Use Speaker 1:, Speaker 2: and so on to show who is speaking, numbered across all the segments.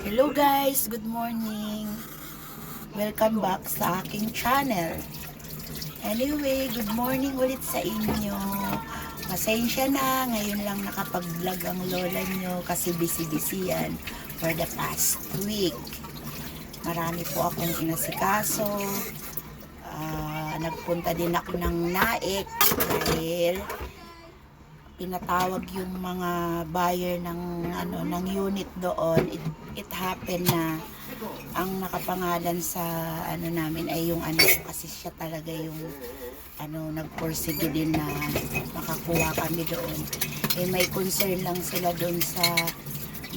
Speaker 1: Hello guys, good morning. Welcome back sa aking channel. Anyway, good morning ulit sa inyo. Pasensya na, ngayon lang nakapag-vlog ang lola nyo kasi busy-busy yan for the past week. Marami po akong inasikaso. Nagpunta din ako ng Naik dahil pinatawag yung mga buyer ng unit doon. It happened na ang nakapangalan sa namin ay yung kasi siya talaga yung nagporsige din na makakuha kami doon. May concern lang sila doon sa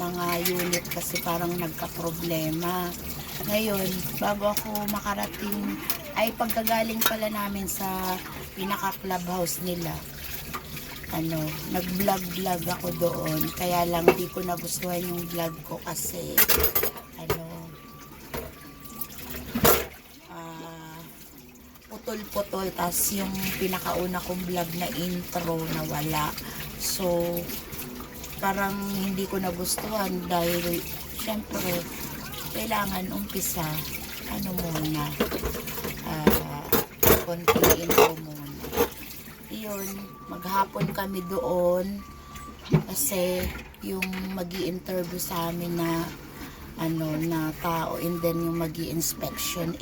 Speaker 1: mga unit kasi parang nagka-problema. Ngayon, bago ako makarating, ay pagkagaling pala namin sa pinaka-clubhouse nila, nag-vlog ako doon. Kaya lang di ko nagustuhan yung vlog ko kasi putol-putol, tas yung pinakauna kong vlog na intro nawala. So parang hindi ko nagustuhan dahil syempre kailangan umpisa muna konti intro muna. Iyon, maghapon kami doon kasi yung magi-interview sa amin na na tao, and then yung magi-inspection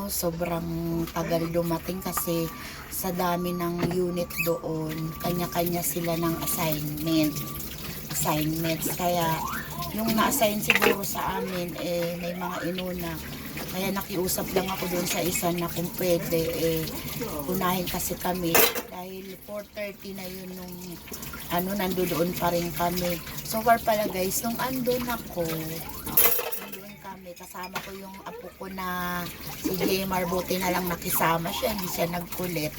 Speaker 1: sobrang tagal dumating kasi sa dami ng unit doon, kanya-kanya sila ng assignments, kaya yung na-assign siguro sa amin may mga inuna, kaya nakiusap lang ako doon sa isa na kung pwede unahin kasi kami dahil 4:30 na yun nung nandoon pa rin kami. So far pala guys, nung andun kami, kasama ko yung apo ko na si Jmar, buti na lang nakisama siya, hindi siya nagkulit.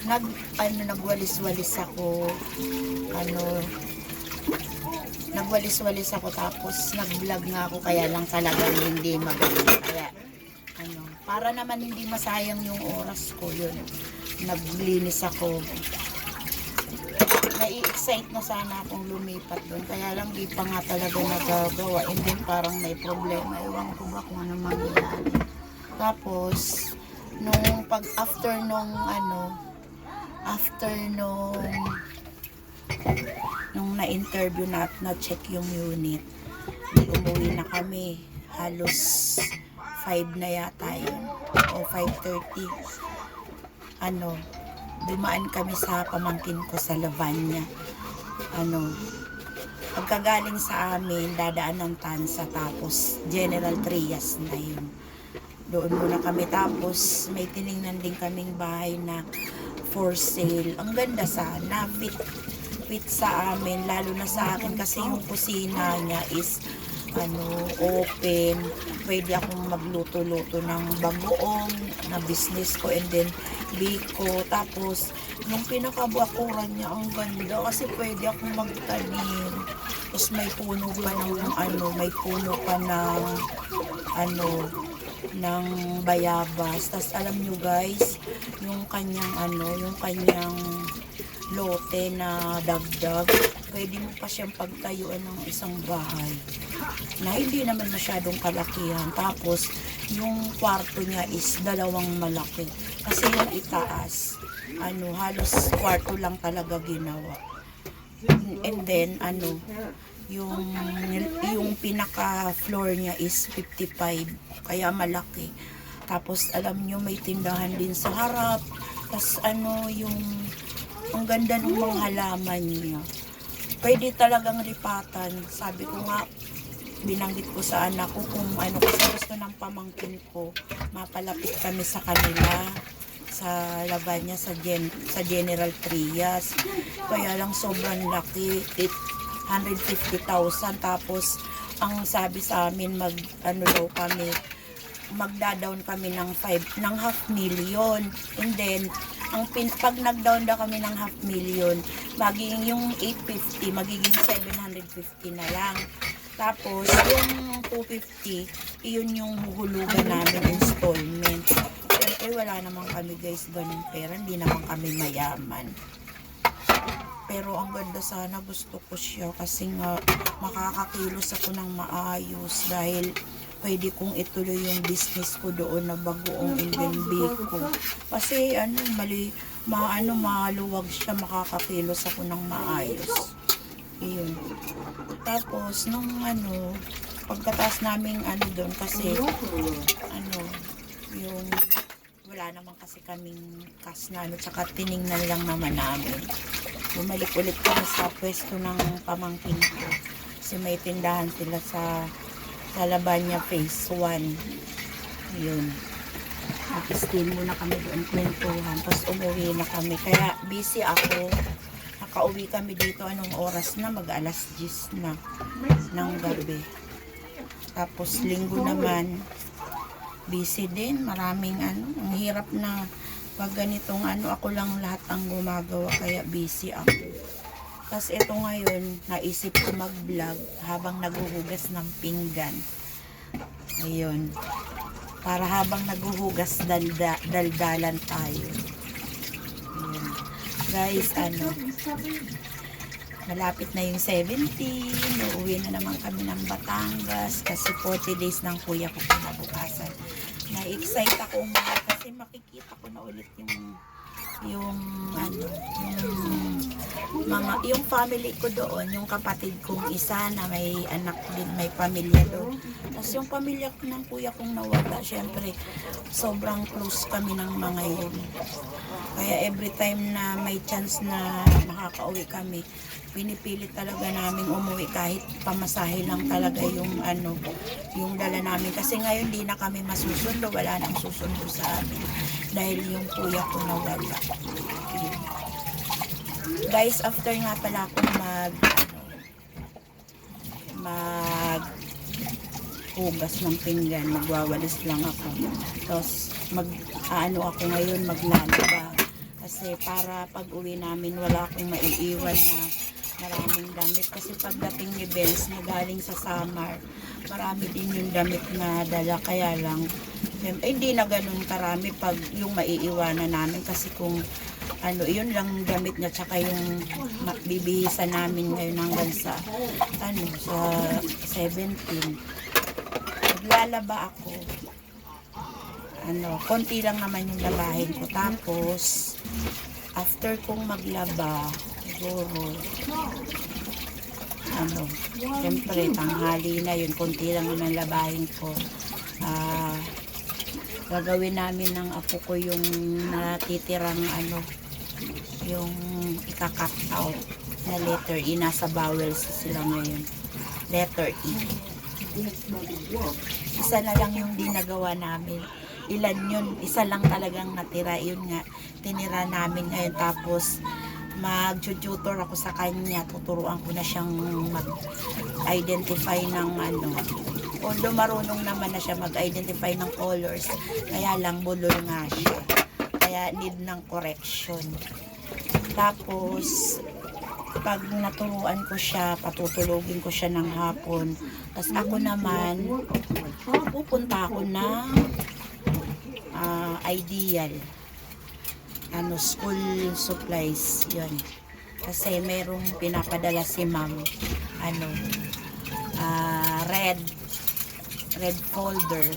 Speaker 1: Nagwalis-walis ako, nagwalis-walis ako, tapos nag-vlog nga ako, kaya lang talagang hindi magaling. Kaya para naman hindi masayang yung oras ko, yun, naglinis ako. Nai-excite na sana akong lumipat doon, kaya lang di pa nga talaga nagagawa, and then parang may problema, ewan ko ba kung ano mangyayari. Tapos nung after nung na-interview na-check yung unit, umuwi na kami, halos 5 na yata yun, o 5:30. Dumaan kami sa pamangkin ko sa Lavanya. Pagkagaling sa amin, dadaan ng Tansa, tapos General Trias na yun. Doon muna kami, tapos may tiningnan din kaming bahay na for sale. Ang ganda sana, fit sa amin, lalo na sa akin kasi yung kusina niya is open. Pwede akong magluto-luto ng bagoong na business ko, and then biko. Tapos yung pinakabakuran niya ang ganda kasi pwede akong magtanim. Tapos may puno pa ng bayabas. Tapos alam nyo guys, yung kanyang lote na dagdag, pwede mo pa siyang pagtayuan ng isang bahay na hindi naman masyadong kalakihan. Tapos yung kwarto niya is dalawang malaki kasi yung itaas halos kwarto lang talaga ginawa, and then yung pinaka floor niya is 55, kaya malaki. Tapos alam nyo, may tindahan din sa harap. Tapos ang ganda ng mga halaman niya, pwede talagang lipatan. Sabi ko nga, binanggit ko sa anak ko kung kasi gusto ng pamangkin ko, mapalapit kami sa kanila sa Lavanya, sa General Trias. Kaya lang sobrang laki, 150,000. Tapos ang sabi sa amin, magda-down kami ng 500,000, and then pag nag-down daw kami ng 500,000, magiging yung 850 magiging 750 na lang. Tapos yung 250, iyon yung huhulugan namin installment. Siyempre wala naman kami guys ganun pera, hindi naman kami mayaman. Pero ang ganda sana, gusto ko siya kasi nga makakakilos ako ng maayos dahil pwede kong ituloy yung business ko doon na bagoong Invenbi ko. Kasi maluwag siya, makakakilos ako ng maayos. Ayun. Tapos nung pagkatapos naming doon kasi yung wala naman kasi kaming cash na tsaka tiningnan lang naman namin. Bumalik ulit kami sa pwesto ng pamangkin ko. Kasi may tindahan sila sa Labanya Phase 1. Yun. Nag-stay muna kami doon, kwentuhan. Tapos umuwi na kami. Kaya busy ako. Nakauwi kami dito anong oras na? Mag alas 10 na ng gabi. Tapos linggo naman busy din, maraming ang hirap na pag ganitong ako lang lahat ang gumagawa kaya busy ako. Tapos ito ngayon, naisip ko mag-vlog habang naghuhugas ng pinggan. Ayun. Para habang naghuhugas, daldalan tayo. Ayun. Guys, malapit na yung 17, uuwi na naman kami ng Batangas kasi 40 days ng kuya ko kinabukasan. Na-excite ako umuwi kasi makikita ko na ulit yung family ko doon, yung kapatid kong isa na may anak din, may pamilya doon. Tapos yung pamilya ng kuya kong nawala, syempre sobrang close kami ng mga yun. Kaya every time na may chance na makakauwi kami, pinipilit talaga namin umuwi kahit pamasahe lang talaga yung yung dala namin. Kasi ngayon di na kami masusundo, wala nang susundo sa amin dahil yung kuya ko nawala. Guys, after nga pala ako hugas ng pinggan, magwawalis lang ako. Tapos ako ngayon maglalaba. Kasi para pag uwi namin wala akong maiiwan na maraming damit. Kasi pagdating ni Bells na galing sa Samar, marami din yung damit na dala. Kaya lang, hindi na ganun karami pag yung maiiwanan namin. Kasi kung yun lang damit niya tsaka yung bibihisan namin ngayon hanggang sa sa 17. Naglalaba ako. Konti lang naman yung labahin ko. Tapos after kong maglaba, siguro siyempre tanghali na yun, konti lang naman labahin ko. Gagawin namin ng apo ko yung natitirang yung ika-cut out na letter E. Nasa vowels sila ngayon, letter E. Isa na lang yung dinagawa namin. Ilan yun? Isa lang talagang natira. Yun nga, tinira namin ngayon. Tapos mag-tutor ako sa kanya. Tuturuan ko na siyang mag-identify ng although marunong naman na siya mag-identify ng colors, kaya lang bulol nga siya, kaya need ng correction. Tapos pag naturuan ko siya, patutulogin ko siya ng hapon. Tapos ako naman pupunta ako ng Ideal school supplies yun, kasi merong pinapadala si ma'am red folder,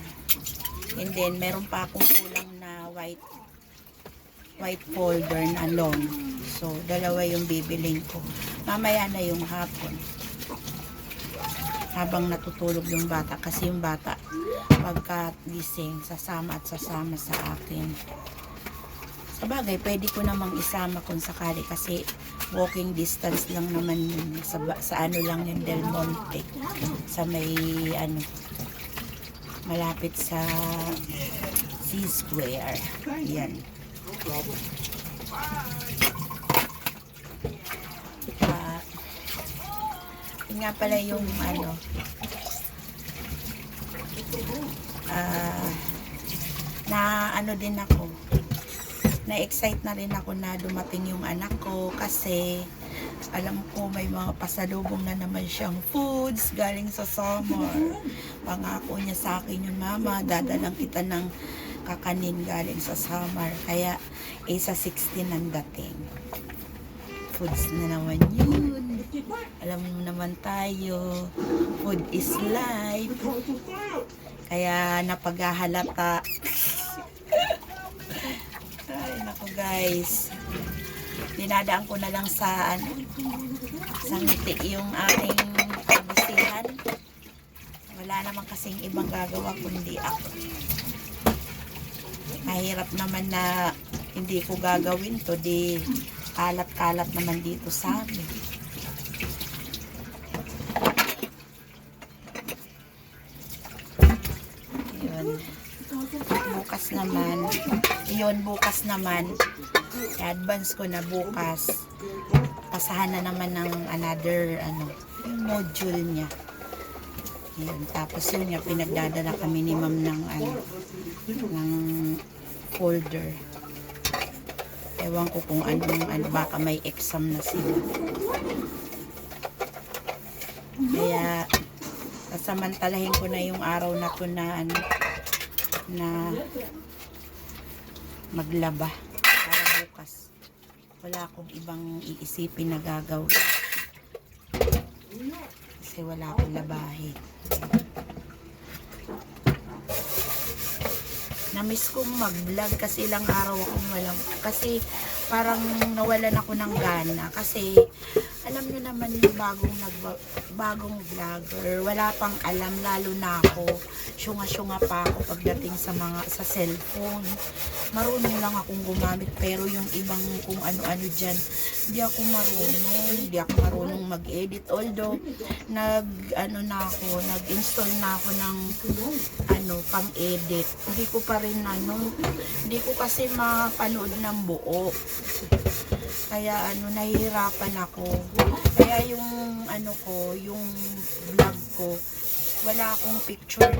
Speaker 1: and then meron pa akong kulang na white folder na long. So dalawa yung bibiling ko, mamaya na yung hapon habang natutulog yung bata, kasi yung bata pagka gising sasama sa akin. Sabagay, pwede ko namang isama kung sakali kasi walking distance lang naman yun. Sa lang yung Del Monte. Sa may malapit sa C-Square. Yan. Yun nga pala yung din ako, na-excite na rin ako na dumating yung anak ko kasi alam ko may mga pasalubong na naman siyang foods galing sa summer. Pangako niya sa akin yun, mama, dadalang kita ng kakanin galing sa summer. Kaya sa 16 ang dating. foods na naman yun. Alam mo naman tayo, food is life. Kaya napaghahalata. Ay, naku guys. Dinadaan ko na lang sa sa ngiti yung ating kabisihan. Wala naman kasing ibang gagawa kundi ako. Mahirap naman na hindi ko gagawin to, di kalat-kalat naman dito sa amin. Bukas naman i-advance ko na bukas, pasahan na naman ng another yung module niya. Yan, tapos yun nga pinagdadala kami ni ma'am ng ng folder. Ewan ko kung baka may exam na sila. Kaya sasamantalahin ko na yung araw na to na na maglaba para bukas wala akong ibang iisipin na gagawin kasi wala akong labahin. Namiss kong mag-vlog kasi ilang araw akong walang, kasi parang nawalan ako ng gana kasi alam nyo naman yung bagong vlogger, wala pang alam, lalo na ako, syunga-syunga pa ako pagdating sa cellphone. Marunong lang akong gumamit, pero yung ibang kung ano-ano dyan, hindi ako marunong mag-edit. Although, nag-install na ako ng pang-edit. Hindi ko pa rin hindi ko kasi mapanood ng buo. Kaya nahihirapan ako. Kaya yung yung vlog ko, wala akong picture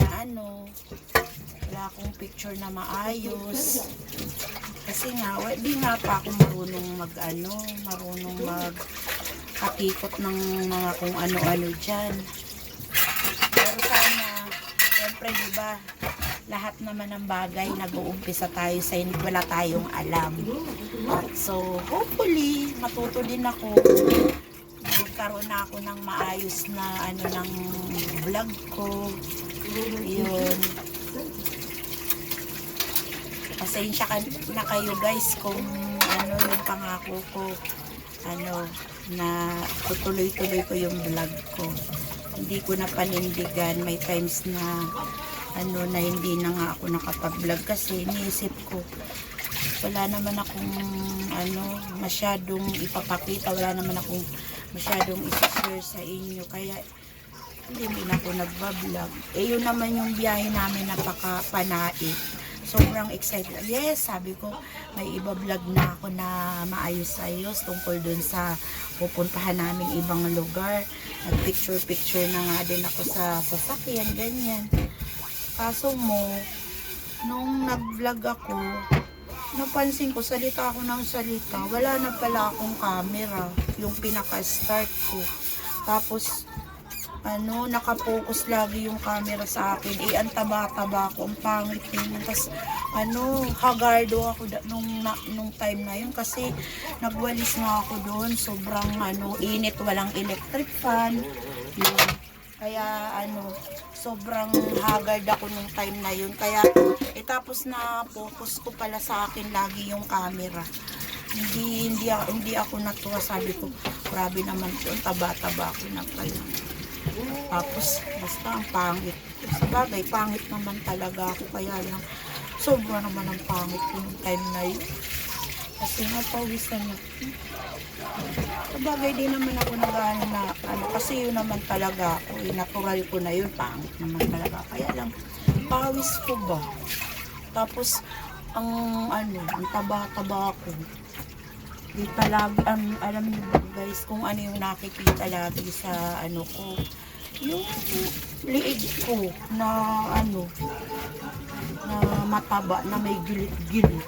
Speaker 1: na maayos. Kasi nga, di nga pa ako marunong magkakikot ng mga kung ano-ano dyan. Pero sana, siyempre diba, lahat naman ng bagay nag-uumpisa tayo sa wala tayong alam. So, hopefully, matuto din ako. Magkaroon na ako ng maayos na ng vlog ko. Yun. Pasensya na kayo guys kung yung pangako ko na tutuloy-tuloy ko yung vlog ko. Hindi ko na panindigan. May times na na hindi na nga ako nakapag-vlog kasi iniisip ko wala naman akong masyadong ipapakita, wala naman akong masyadong i-share sa inyo, kaya hindi na ako nagba-vlog. Yun naman yung biyahe namin, napaka-panait. Sobrang excited. Yes, sabi ko, may iba-vlog na ako na maayos-ayos tungkol dun sa pupuntahan namin ibang lugar. Nag-picture-picture na nga din ako sa sasakyan, ganyan. Kaso nung nag-vlog ako, napansin ko, salita ako ng salita. Wala na pala akong camera, yung pinaka-start ko. Tapos, nakapokus lagi yung camera sa akin. Ang taba-taba ko, ang pangit yun. Tapos, hagardo ako nung time na yun kasi nagwalis na ako doon. Sobrang init, walang electric fan. Yun. Kaya sobrang haggard ako nung time na yun. Kaya tapos na focus ko pala sa akin lagi yung camera. Hindi ako natuwa. Sabi ko, grabe naman yun, taba-taba ako na pala. Tapos basta ang pangit. Sa bagay, pangit naman talaga ako. Kaya lang, sobra naman ang pangit ko nung time na yun. Kasi napawisan na. Sa bagay, di naman ako nag-ano na, kasi yun naman talaga ako. Natural ko na yun, pangit naman talaga. Kaya lang, pawis ko ba? Tapos, ang taba-taba ko. Di palagi, alam niyo ba guys, kung ano yung nakikita lagi sa ko, yung liig ko na na mataba, na may gilit-gilit.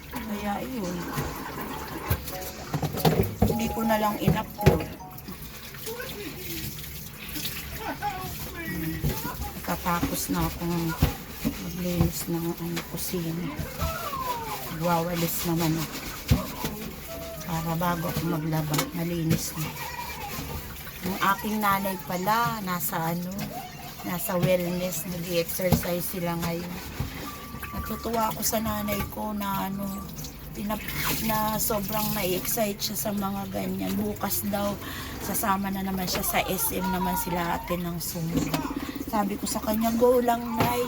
Speaker 1: Kaya yun, hindi ko na lang in-upload. Katapos na akong maglinis ng kusina. Magwawalis naman ako. para bago ako maglaba, malinis na. Yung aking nanay pala, nasa wellness, nag-exercise sila ngayon. Natutuwa ako sa nanay ko na na sobrang na-excite siya sa mga ganyan. Bukas daw, sasama na naman siya sa SM naman sila ate ng sumo. Sabi ko sa kanya, go lang, Nay.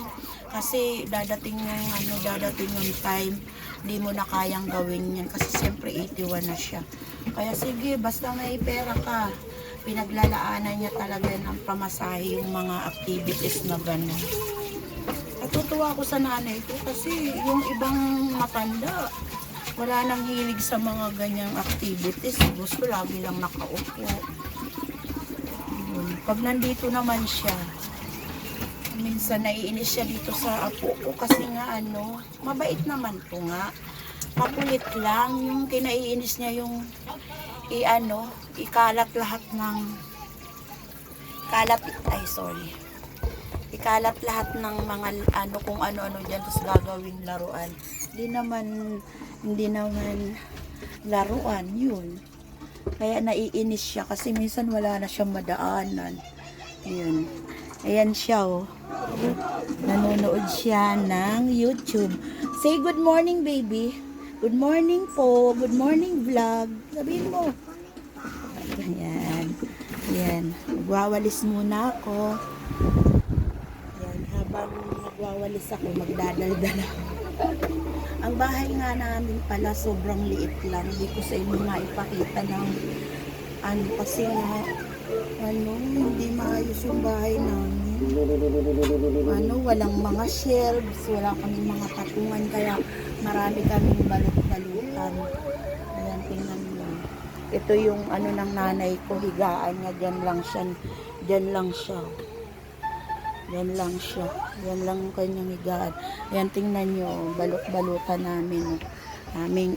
Speaker 1: Kasi dadating yung time, di mo na kayang gawin yan. Kasi siyempre 81 na siya. Kaya sige, basta may pera ka. Pinaglalaanan niya talaga ng pamasahe yung mga activities na gano'n. Natutuwa ako sa nanay ko kasi yung ibang matanda, wala nang hilig sa mga ganyang activities. Gusto lagi lang nakaupo. Pag nandito naman siya, minsan naiinis siya dito sa apo ko kasi nga mabait naman to nga. Pakulit lang, yung kinaiinis niya yung ikalat lahat ng ikalat lahat ng mga kung ano-ano dyan, tapos gagawing laruan. Hindi naman laruan yun. Kaya naiinis siya kasi minsan wala na siyang madaanan. Yun. Ayan siya, oh. Nanonood siya ng YouTube. Say good morning, baby. Good morning po. Good morning, vlog. Sabihin mo. Ayan. Ayan. Magwawalis muna ako. Ayan. Habang magwawalis ako, magdadaldal ako. Ang bahay nga namin pala sobrang liit lang. Hindi ko sa inyo maipakita ng kasi nga hindi maayos yung bahay namin. Walang mga shelves, wala kaming mga patungan, kaya marami kaming balot-balutan. Ayan, tingnan mo. Ito yung ng nanay ko, higaan niya, dyan lang siya. Yan lang ang kanyang higaan. Ayan, tingnan nyo, balot-balutan namin.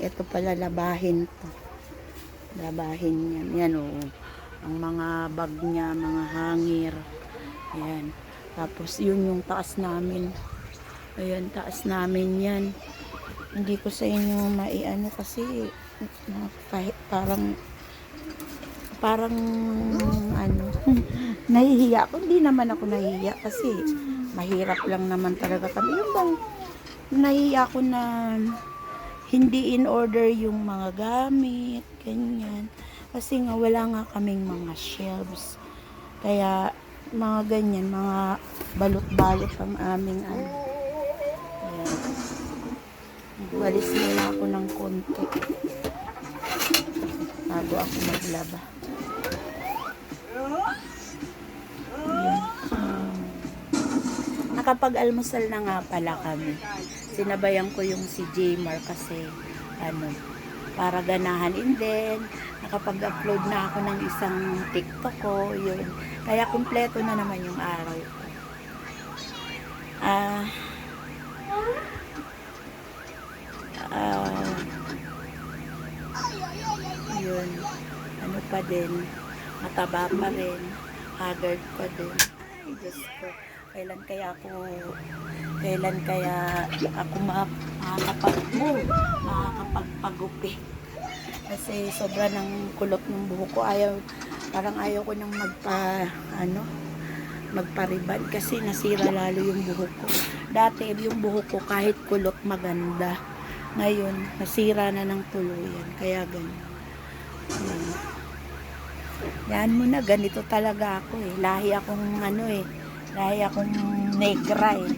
Speaker 1: Ito pala, labahin to. Labahin yan. Yan, ang mga bag niya, mga hangir. Ayan. Tapos, yun yung taas namin. Ayan, taas namin yan. Hindi ko sa inyo kasi parang nahihiya ako. Hindi naman ako nahihiya kasi mahirap lang naman talaga kami. Yung bang nahihiya ako na hindi in order yung mga gamit, ganyan. Kasi nga wala nga kaming mga shelves. Kaya mga ganyan, mga balot-balot ang aming Ayan. Walis nila ako ng konti bago ako maglaba. Ayan. Nakapag-almusal na nga pala kami. Sinabayan ko yung si Jmar kasi para ganahan. And then nakapag-upload na ako ng isang TikTok ko, yun. Kaya kumpleto na naman yung araw ko. Yun. Pa din. Mataba pa rin. Haggard pa din. Ay, Diyos ko. Kailan kaya ako makakapagpagupit. Kasi sobra ng kulot ng buhok ko. Parang ayaw ko nang magpariban kasi nasira lalo yung buhok ko. Dati yung buhok ko kahit kulot maganda. Ngayon, nasira na ng tuluyan. Kaya ganyan. Yan mo na, ganito talaga ako eh. Lahi akong negra eh.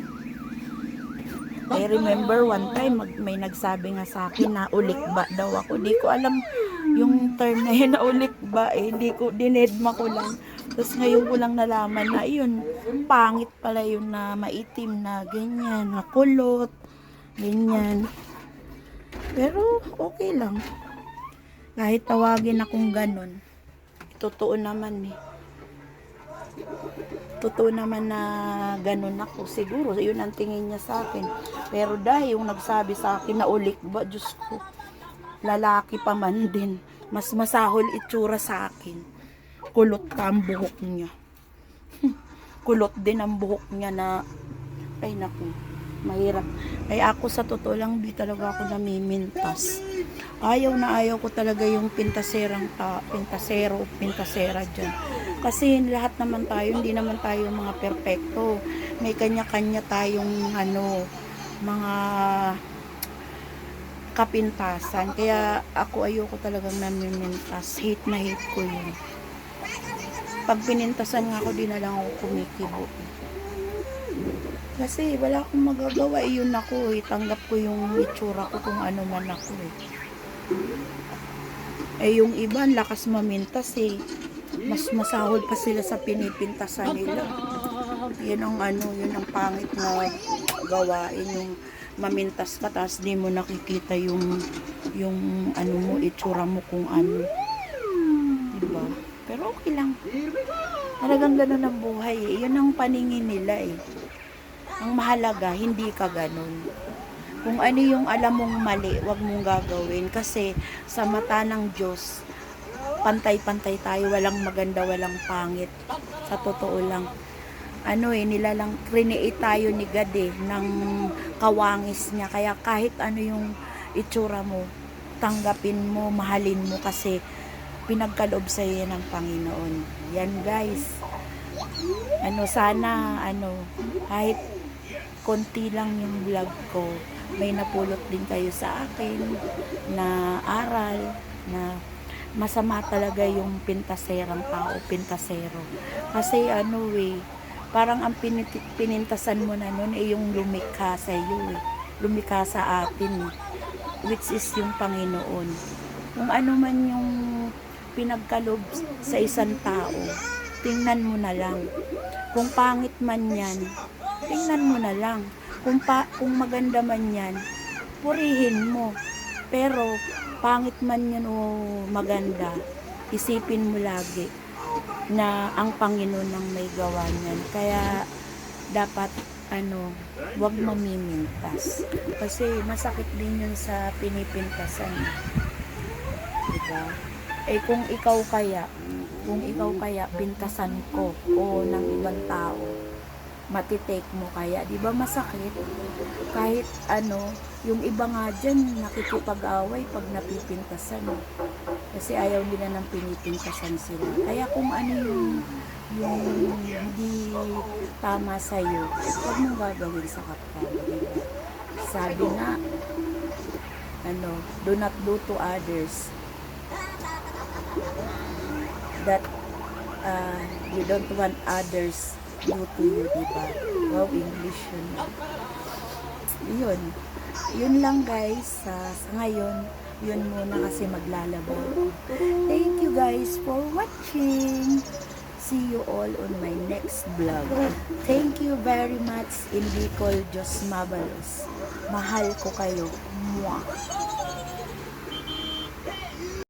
Speaker 1: I remember one time may nagsabi nga sa akin na ulikba daw ako. Di ko alam yung term na yun na ulikba eh. Dinedma ko lang. Tapos ngayon ko lang nalaman na yun, pangit pala yun na maitim na ganyan, na kulot, ganyan. Pero okay lang. Kahit tawagin akong ganun. Totoo naman eh. Totoo naman na ganun ako. Siguro, yun ang tingin niya sa akin. Pero dahil yung nagsabi sa akin na ulik ba, Diyos ko, lalaki pa man din. Mas masahol itsura sa akin. Kulot ka ang buhok niya. Kulot din ang buhok niya na, ay naku, mahirap. Ay ako sa totoo lang, di talaga ako namimintas. Ayaw ko talaga yung pintasera dyan. Kasi lahat naman tayo, hindi naman tayo mga perpekto. May kanya-kanya tayong mga kapintasan. Kaya ako ayoko talagang namimintas. Hate na hate ko yun. Pag pinintasan nga ako, di na lang ako kumikibo. Kasi wala akong magagawa, yun ako tanggap ko yung itsura ko kung ano man ako yung iba lakas mamintas mas masahol pa sila sa pinipintasan nila. Yun ang pangit na gawain, yung mamintas ka tapos di mo nakikita yung mo, itsura mo kung ano, diba? Pero okay lang, talagang ganun ang buhay yun ang paningin nila Ang mahalaga, hindi ka ganun. Kung ano yung alam mong mali, wag mong gagawin. Kasi sa mata ng Diyos, pantay-pantay tayo. Walang maganda, walang pangit. Sa totoo lang. Create tayo ni God ng kawangis niya. Kaya kahit ano yung itsura mo, tanggapin mo, mahalin mo kasi pinagkaloob sa iyo ng Panginoon. Yan guys. Sana kahit konti lang yung vlog ko, may napulot din kayo sa akin na aral na masama talaga yung pintaserang tao, pintasero. Kasi parang ang pinintasan mo na nun yung lumikha sa iyo lumikha sa atin which is yung Panginoon. Kung ano man yung pinagkalob sa isang tao, tingnan mo na lang. Kung pangit man yan, tingnan mo na lang. Kung maganda man yan, purihin mo. Pero pangit man yan o maganda, isipin mo lagi na ang Panginoon ang may gawa niyan. Kaya dapat wag mamimintas. Kasi masakit din yun sa pinipintasan. Diba? Kung ikaw kaya pintasan ko o ng ibang tao, matitake mo kaya, di ba masakit? Kahit yung iba nga dyan nakikipag-away pag napipintasan kasi ayaw nila ng pinipintasan sila. Kaya kung ano yung hindi tama sa'yo, huwag mong gagawin sa kapwa, diba? Sabi nga do not do to others that you don't want others do to you, diba? Wow, English yun lang guys. Sa ngayon yun muna kasi maglalaba. Thank you guys for watching. See you all on my next vlog. Thank you very much. Hindi ko Diyos mabalos. Mahal ko kayo. Mwah.